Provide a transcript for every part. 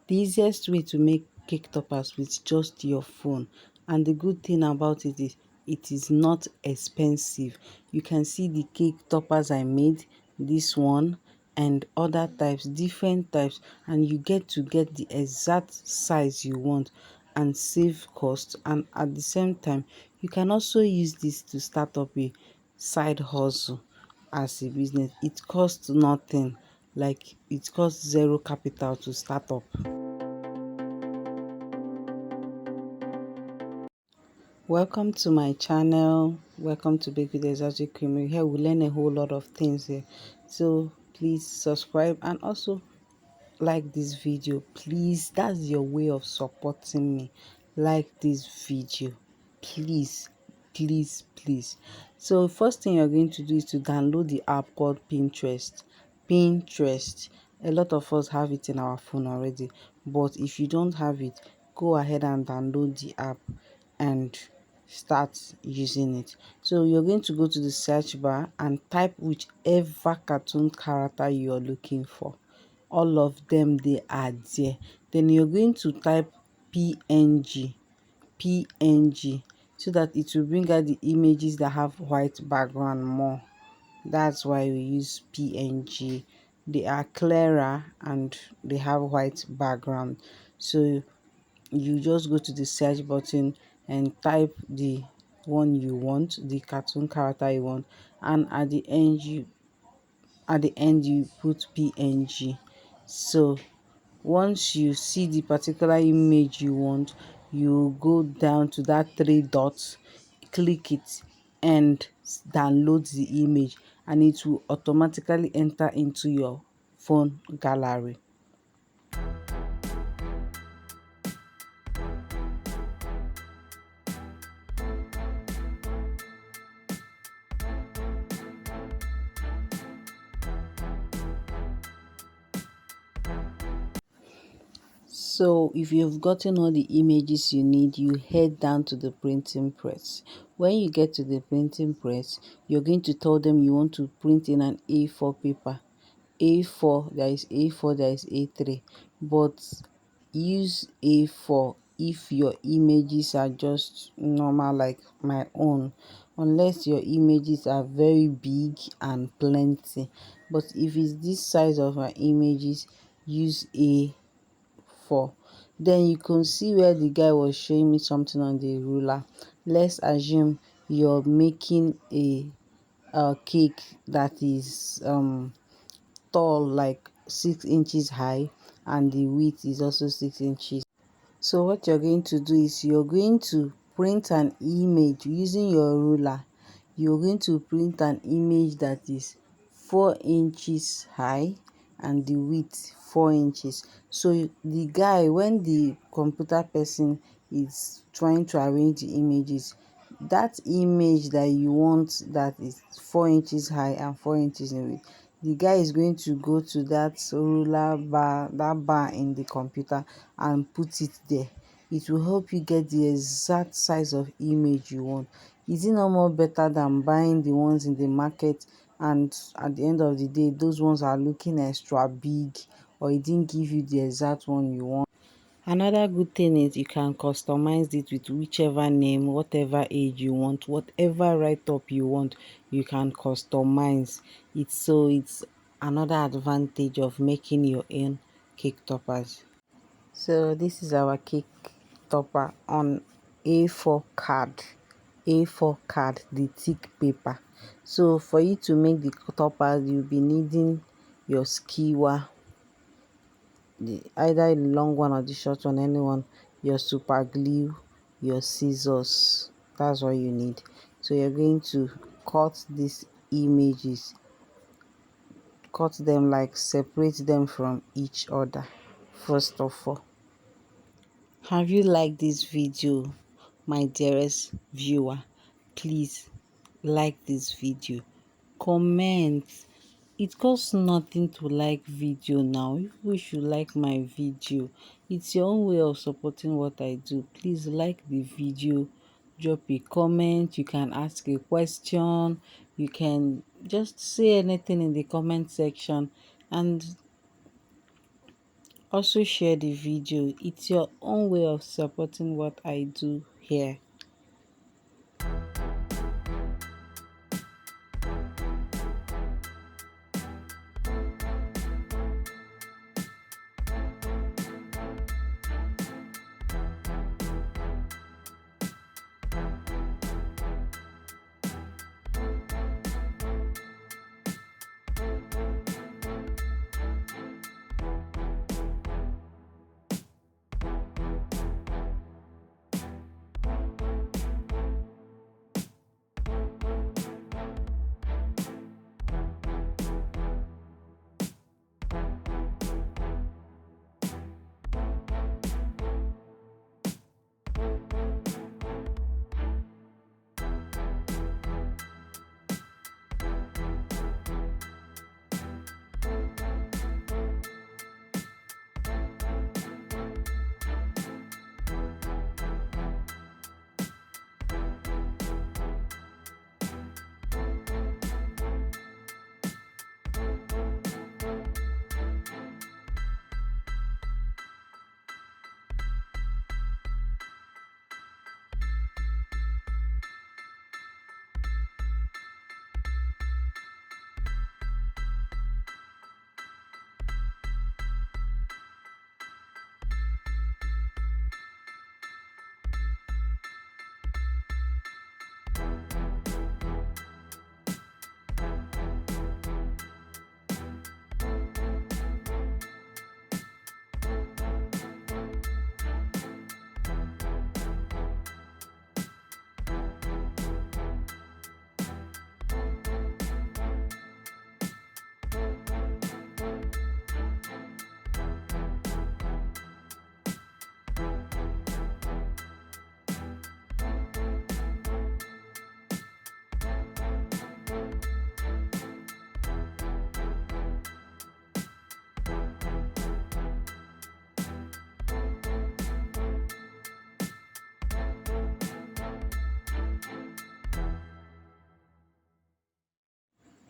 The easiest way to make cake toppers with just your phone, and the good thing about it is it is not expensive. You can see the cake toppers I made, this one and other types, different types, and you get to get the exact size you want and save cost. And at the same time, you can also use this to start up a side hustle as a business. It costs nothing, like it costs zero capital to start up. Welcome to my channel. Welcome to Bake with Exotic Creamery. Here we learn a whole lot of things here. So please subscribe and also like this video. Please, that's your way of supporting me. Like this video. Please, please, please. So first thing you're going to do is to download the app called Pinterest. Pinterest. A lot of us have it in our phone already. But if you don't have it, go ahead and download the app and start using it. So you're going to go to the search bar and type whichever cartoon character you're looking for. All of them, they are there. Then you're going to type png png so that it will bring out the images that have white background more. That's why we use png. They are clearer and they have white background. So you just go to the search button and type the one you want, the cartoon character you want, and at the end you put png. So once you see the particular image you want, you go down to that three dots, click it and download the image, and it will automatically enter into your phone gallery. So if you've gotten all the images you need, you head down to the printing press. When you get to the printing press, you're going to tell them you want to print in an A4 paper. A4, there is A4, there is A3, but use A4 if your images are just normal like my own, unless your images are very big and plenty. But if it's this size of my images, use A4. Then you can see where the guy was showing me something on the ruler. Let's assume you're making a cake that is tall, like 6 inches high, and the width is also 6 inches. So what you're going to do is you're going to print an image using your ruler. You're going to print an image that is 4 inches high and the width 4 inches. So the guy, when the computer person is trying to arrange the images, that image that you want that is 4 inches high and 4 inches in width, the guy is going to go to that ruler bar, that bar in the computer, and put it there. It will help you get the exact size of image you want. Is it not more better than buying the ones in the market, and at the end of the day those ones are looking extra big, or it didn't give you the exact one you want? Another good thing is you can customize it with whichever name, whatever age you want, whatever write-up you want, you can customize it. So it's another advantage of making your own cake toppers. So this is our cake topper on A4 card. A4 card, the thick paper. So for you to make the toppers, you'll be needing your skewer, either the long one or the short one, anyone, your super glue, your scissors. That's what you need. So you're going to cut these images, cut them, like separate them from each other first of all. Have you liked this video, my dearest viewer? Please like this video, comment. It costs nothing to like video now. You should like my video. It's your own way of supporting what I do. Please like the video, drop a comment. You can ask a question, you can just say anything in the comment section, and Also share the video. It's your own way of supporting what I do here.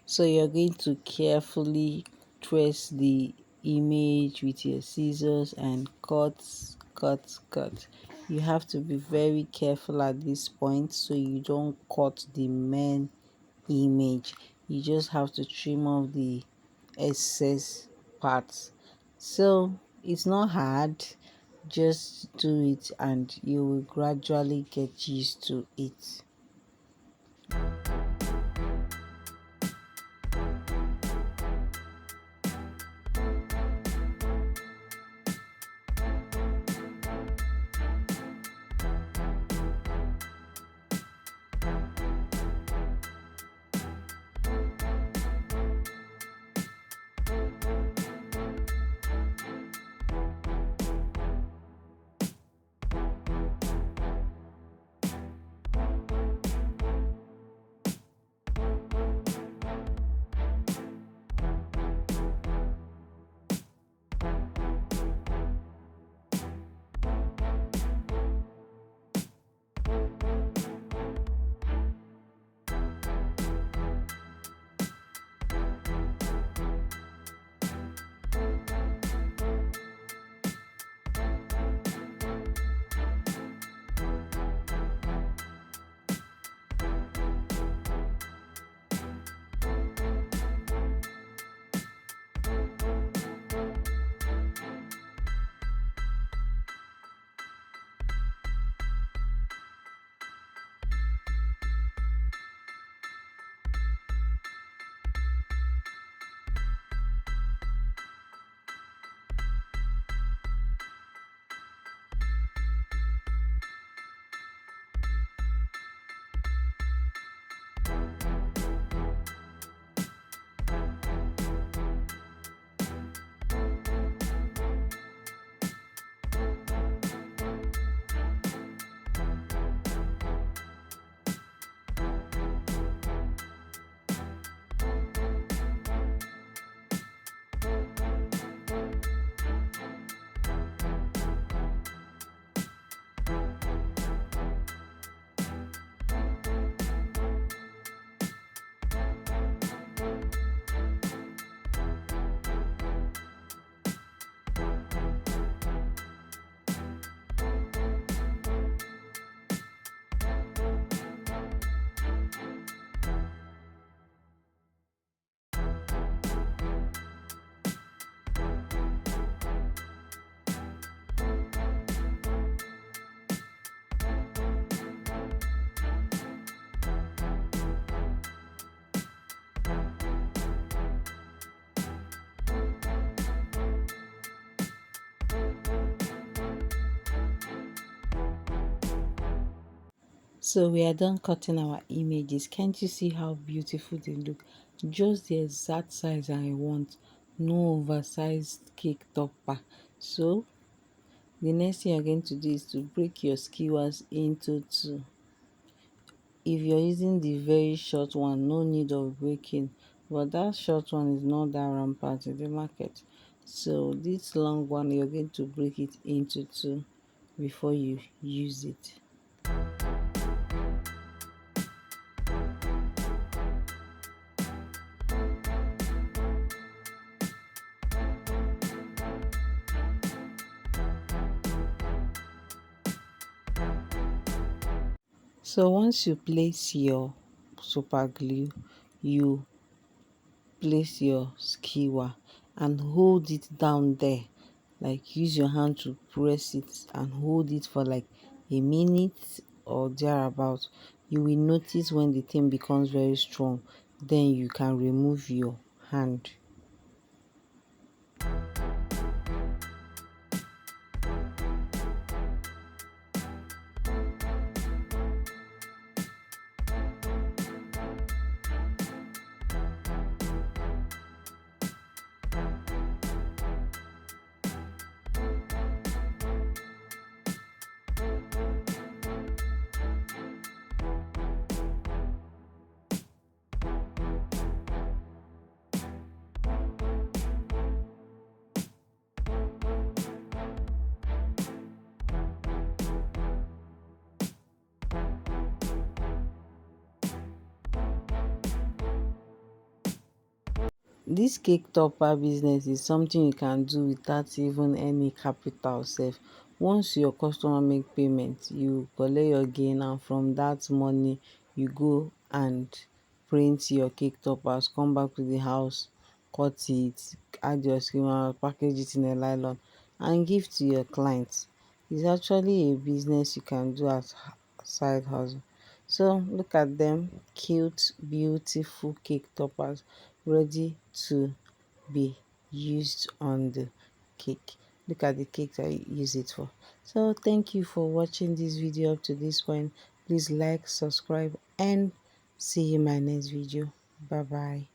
So you're going to carefully trace the image with your scissors and cut. You have to be very careful at this point so you don't cut the main image. You just have to trim off the excess parts. So it's not hard, just do it and you will gradually get used to it. So we are done cutting our images. Can't you see how beautiful they look? Just the exact size I want. No oversized cake topper. So the next thing you're going to do is to break your skewers into two. If you're using the very short one, no need of breaking, but that short one is not that rampant in the market. So this long one, you're going to break it into two before you use it. So once you place your super glue, you place your skewer and hold it down there. Like use your hand to press it and hold it for like a minute or thereabout. You will notice when the thing becomes very strong, then you can remove your hand. This cake topper business is something you can do without even any capital sef. Once your customer make payment, you collect your gain, and from that money you go and print your cake toppers, come back to the house, cut it, add your schema, package it in a nylon and give to your clients. It's actually a business you can do as side hustle. So look at them, cute, beautiful cake toppers ready to be used on the cake. Look at the cake I use it for. So thank you for watching this video up to this point. Please like, subscribe, and see you in my next video. Bye bye.